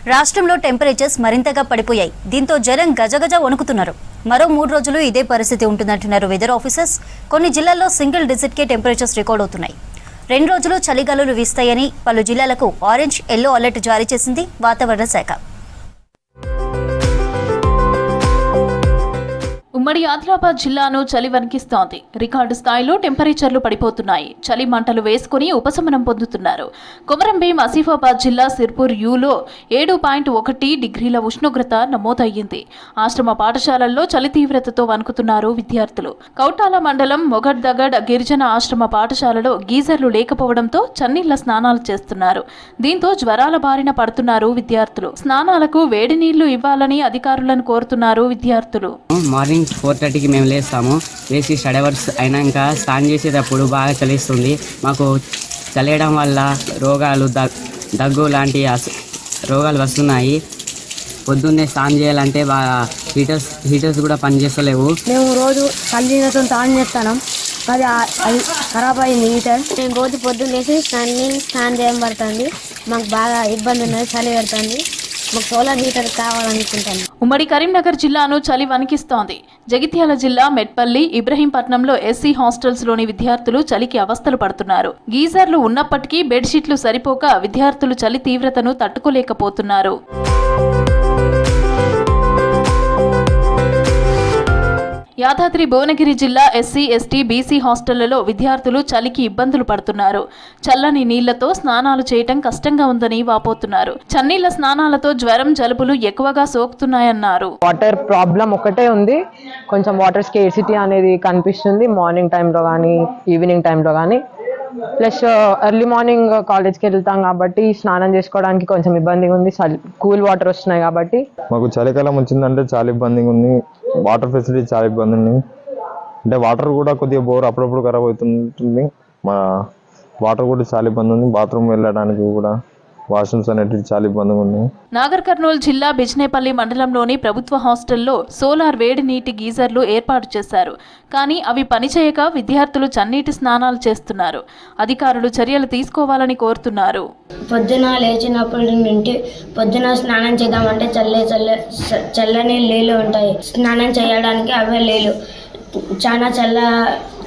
రాష్ట్రంలో టెంపరేచర్స్ మరింతగా పడిపోయాయి. దీంతో జనం గజగజ వణుకుతున్నారు. మరో 3 రోజులు ఇదే పరిస్థితి ఉంటుందంటున్నారు వెదర్ ఆఫీసర్స్. కొన్ని జిల్లాల్లో సింగిల్ డిజిట్కే టెంపరేచర్స్ రికార్డ్ అవుతున్నాయి. 2 రోజులు చలిగాలులు వీస్తాయని పలు జిల్లాలకు ఆరెంజ్, ఎల్లో అలర్ట్ జారీ చేసింది వాతావరణ శాఖ. ఉమ్మడి ఆదిలాబాద్ జిల్లాను చలి వణికిస్తోంది. రికార్డు స్థాయిలో టెంపరేచర్లు పడిపోతున్నాయి. చలి మంటలు వేసుకుని ఉపశమనం పొందుతున్నారు. కొమరంభీం, ఆసిఫాబాద్ జిల్లా సిర్పూర్ యూలో 7.1 డిగ్రీల ఉష్ణోగ్రత నమోదయ్యింది. ఆశ్రమ పాఠశాలల్లో చలి తీవ్రతతో వణుకుతున్నారు విద్యార్థులు. కౌటాల మండలం మొగడ్దగడ్ గిరిజన ఆశ్రమ పాఠశాలలో గీజర్లు లేకపోవడంతో చన్నీళ్ల స్నానాలు చేస్తున్నారు. దీంతో జ్వరాల బారిన పడుతున్నారు విద్యార్థులు. స్నానాలకు వేడి నీళ్లు ఇవ్వాలని అధికారులను కోరుతున్నారు విద్యార్థులు. మార్నింగ్ 4:30కి మేము లేస్తాము. లేచి స్టడీ అవర్స్ అయినాక స్నానం చేసేటప్పుడు బాగా చలిస్తుంది. మాకు చలియడం వల్ల రోగాలు దగ్గు లాంటి రోగాలు వస్తున్నాయి. పొద్దున్నే స్నానం చేయాలంటే బాగా హీటర్స్ కూడా పనిచేస్తలేవు. మేము రోజు చల్లీలతో స్నానం చేస్తున్నాం. అది ఖరాబ్ అయింది హీటర్. మేము రోజు పొద్దున్నేసి స్నానం చేయడం పడుతుంది. మాకు బాగా ఇబ్బంది ఉన్నది, చలి పెడుతుంది. మాకు సోలార్ హీటర్ కావాలనుకుంటాను. ఉమ్మడి కరీంనగర్ జిల్లాను చలి వణికిస్తోంది. జగిత్యాల జిల్లా మెట్పల్లి, ఇబ్రహీంపట్నంలో ఎస్సీ హాస్టల్స్ లోని విద్యార్థులు చలికి అవస్థలు పడుతున్నారు. గీజర్లు ఉన్నప్పటికీ బెడ్షీట్లు సరిపోక విద్యార్థులు చలి తీవ్రతను తట్టుకోలేకపోతున్నారు. యాదాద్రి భువనగిరి జిల్లా ఎస్సీ, ఎస్టీ, బీసీ హాస్టళ్లలో విద్యార్థులు చలికి ఇబ్బందులు పడుతున్నారు. చల్లని నీళ్లతో స్నానాలు చేయటం కష్టంగా ఉందని వాపోతున్నారు. చన్నీళ్ల స్నానాలతో జ్వరం, జలుబులు ఎక్కువగా సోకుతున్నాయన్నారు. వాటర్ ప్రాబ్లం ఒకటే ఉంది. కొంచెం వాటర్ స్కేర్సిటీ అనేది కనిపిస్తుంది మార్నింగ్ టైంలో కానీ ఈవినింగ్ టైంలో కానీ. ప్లస్ ఎర్లీ మార్నింగ్ కాలేజ్కి వెళ్తాం కాబట్టి స్నానం చేసుకోవడానికి కొంచెం ఇబ్బందిగా ఉంది. కూల్ వాటర్ వస్తున్నాయి కాబట్టి. మాకు చలికాలం వచ్చిందంటే చాలా ఇబ్బందిగా ఉంది. వాటర్ ఫెసిలిటీ చాలా ఇబ్బంది ఉంది. అంటే వాటర్ కూడా కొద్దిగా బోర్ అప్పుడప్పుడు ఖరాబ్ అవుతుంటుంది. మా వాటర్ కూడా చాలా ఇబ్బంది ఉంది. బాత్రూమ్ వెళ్ళడానికి కూడా వాష్రూమ్స్ అనేటివి చాలా ఇబ్బందిగా ఉన్నాయి. నాగర్ కర్నూలు జిల్లా బిజ్నేపల్లి మండలంలోని ప్రభుత్వ హాస్టల్లో సోలార్ వేడి నీటి గీజర్లు ఏర్పాటు చేశారు. కానీ అవి పనిచేయక విద్యార్థులు చన్నీటి స్నానాలు చేస్తున్నారు. అధికారులు చర్యలు తీసుకోవాలని కోరుతున్నారు. పొద్దున లేచినప్పటి నుండి పొద్దున స్నానం చేద్దామంటే చల్లని నీళ్ళు ఉంటాయి. స్నానం చేయడానికి అవే నీళ్ళు చాలా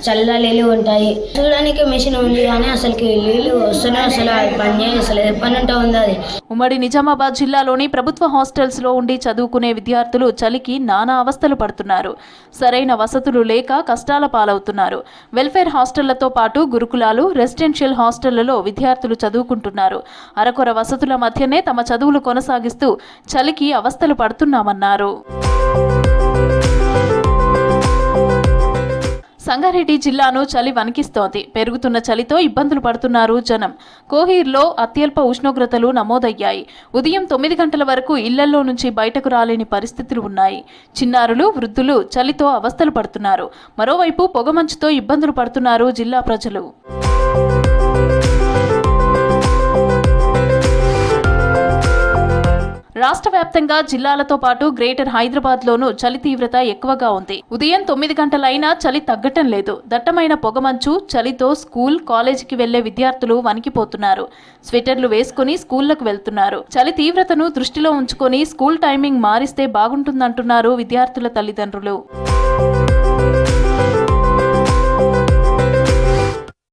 చల్ల నీళ్ళు ఉంటాయి. చూడడానికి మెషిన్ ఉంది కానీ అసలుకి నీళ్ళు వస్తున్నాయి. అసలు పనిచేయలేదు. ఎప్పటి నుంటో ఉంది అది. ఉమ్మడి నిజామాబాద్ జిల్లాలోని ప్రభుత్వ హాస్టల్స్ లో ఉండి చదువుకునే విద్యార్థులు చలికి నానా అవస్థలు పడుతున్నారు. సరైన వసతులు లేక కష్టాల పాలవుతున్నారు. వెల్ఫేర్ హాస్టళ్లతో పాటు గురుకులాలు, రెసిడెన్షియల్ హాస్టళ్లలో విద్యార్థులు చదువుకుంటున్నారు. అరకొర వసతుల మధ్యనే తమ చదువులు కొనసాగిస్తూ చలికి అవస్థలు పడుతున్నామన్నారు. సంగారెడ్డి జిల్లాను చలి వణికిస్తోంది. పెరుగుతున్న చలితో ఇబ్బందులు పడుతున్నారు జనం. కోహీర్లో అత్యల్ప ఉష్ణోగ్రతలు నమోదయ్యాయి. ఉదయం 9 గంటల వరకు ఇళ్లలో నుంచి బయటకు రాలేని పరిస్థితులు ఉన్నాయి. చిన్నారులు, వృద్ధులు చలితో అవస్థలు పడుతున్నారు. మరోవైపు పొగమంచుతో ఇబ్బందులు పడుతున్నారు జిల్లా ప్రజలు. రాష్ట్ర వ్యాప్తంగా జిల్లాలతో పాటు గ్రేటర్ హైదరాబాద్లోనూ చలి తీవ్రత ఎక్కువగా ఉంది. ఉదయం 9 గంటలైనా చలి తగ్గటం లేదు. దట్టమైన పొగమంచు, చలితో స్కూల్, కాలేజీకి వెళ్లే విద్యార్థులు వణికిపోతున్నారు. స్వెటర్లు వేసుకుని స్కూళ్లకు వెళ్తున్నారు. చలి తీవ్రతను దృష్టిలో ఉంచుకొని స్కూల్ టైమింగ్ మారిస్తే బాగుంటుందంటున్నారు విద్యార్థుల తల్లిదండ్రులు.